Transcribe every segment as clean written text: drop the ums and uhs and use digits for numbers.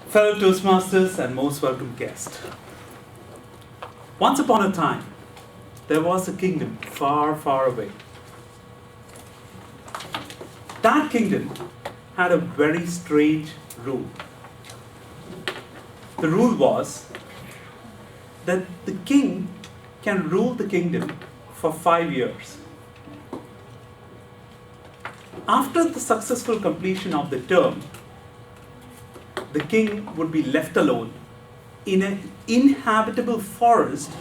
Fellow Toastmasters and most welcome guest. Once upon a time, there was a kingdom far, far away. That kingdom had a very strange rule. The rule was that the king can rule the kingdom for 5 years. After the successful completion of the term, the king would be left alone in an inhabitable forest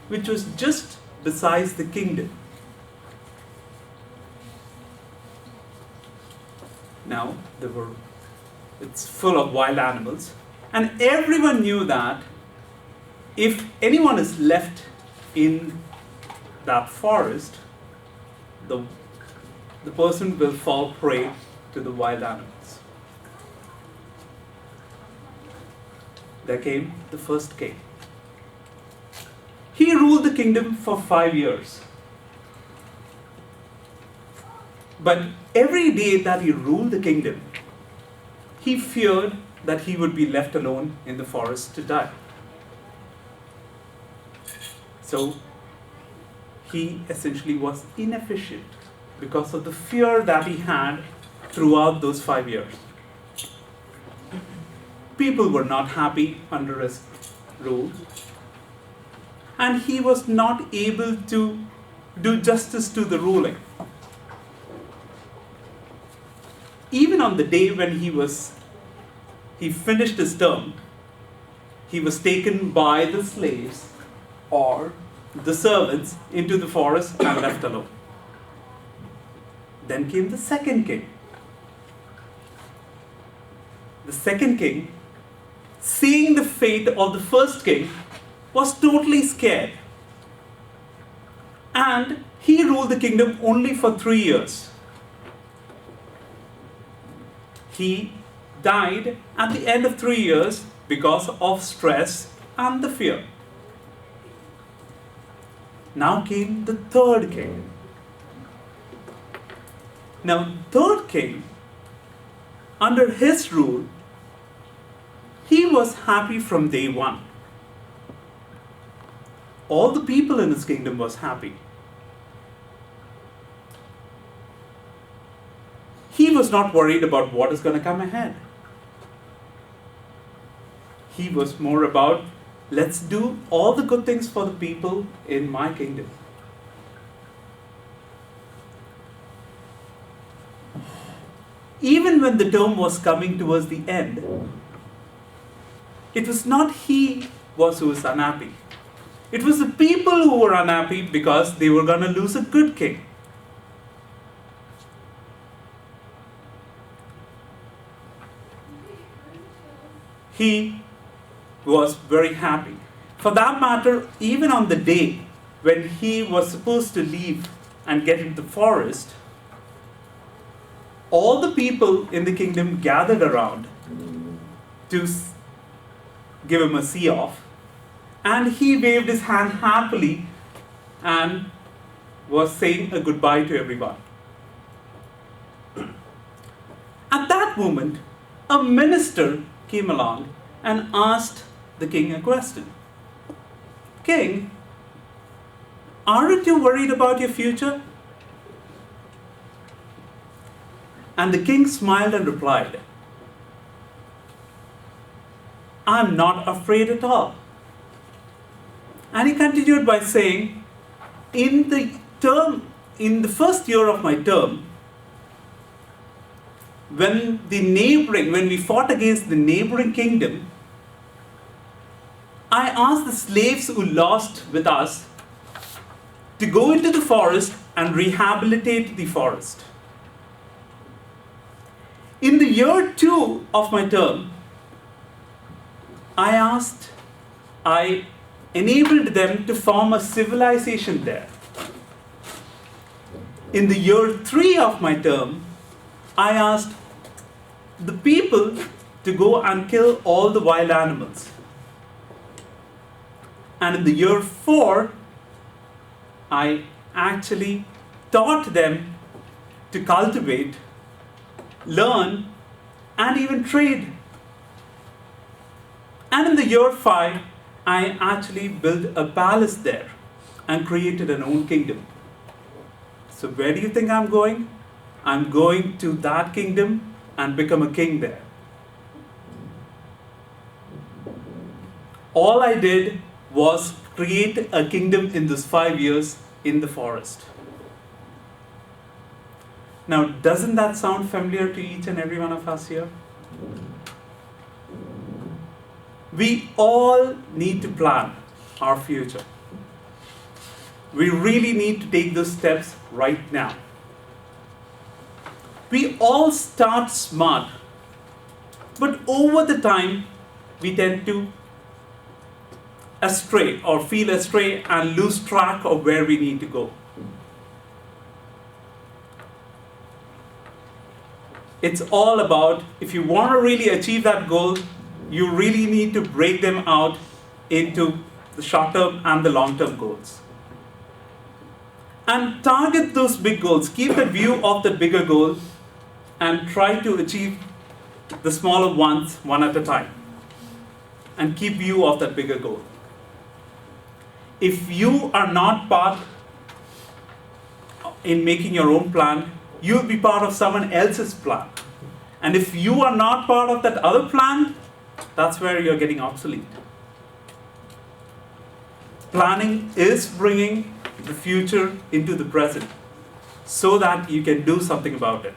which was just beside the kingdom. Now, it's full of wild animals, and everyone knew that if anyone is left in that forest, the person will fall prey to the wild animals. There came the first king. He ruled the kingdom for 5 years. But every day that he ruled the kingdom, he feared that he would be left alone in the forest to die. So he essentially was inefficient because of the fear that he had throughout those 5 years. People were not happy under his rule, and he was not able to do justice to the ruling. Even on the day when he finished his term, he was taken by the slaves or the servants into the forest and left alone. Then came the second king. The second king, seeing the fate of the first king, was totally scared. And he ruled the kingdom only for 3 years. He died at the end of 3 years because of stress and the fear. Now came the third king. Now, third king, under his rule, he was happy from day one. All the people in his kingdom was happy. He was not worried about what is going to come ahead. He was more about, let's do all the good things for the people in my kingdom. Even when the term was coming towards the end, it was not he who was unhappy. It was the people who were unhappy because they were going to lose a good king. He was very happy. For that matter, even on the day when he was supposed to leave and get into the forest, all the people in the kingdom gathered around to give him a see-off, and he waved his hand happily and was saying a goodbye to everyone. At that moment, a minister came along and asked the king a question. King, aren't you worried about your future? And the king smiled and replied, I'm not afraid at all. And he continued by saying, in the first year of my term, when we fought against the neighboring kingdom, I asked the slaves who lost with us to go into the forest and rehabilitate the forest. In the year 2 of my term, I enabled them to form a civilization there. In the year 3 of my term, I asked the people to go and kill all the wild animals. And in the year 4, I actually taught them to cultivate, learn, and even trade. And in the year 5, I actually built a palace there and created an own kingdom. So where do you think I'm going? I'm going to that kingdom and become a king there. All I did was create a kingdom in those 5 years in the forest. Now, doesn't that sound familiar to each and every one of us here? We all need to plan our future. We really need to take those steps right now. We all start smart, but over the time, we tend to astray or feel astray and lose track of where we need to go. It's all about, if you want to really achieve that goal, you really need to break them out into the short-term and the long-term goals. And target those big goals. Keep the view of the bigger goal and try to achieve the smaller ones one at a time. And keep view of that bigger goal. If you are not part in making your own plan, you'll be part of someone else's plan. And if you are not part of that other plan, that's where you're getting obsolete. Planning is bringing the future into the present so that you can do something about it.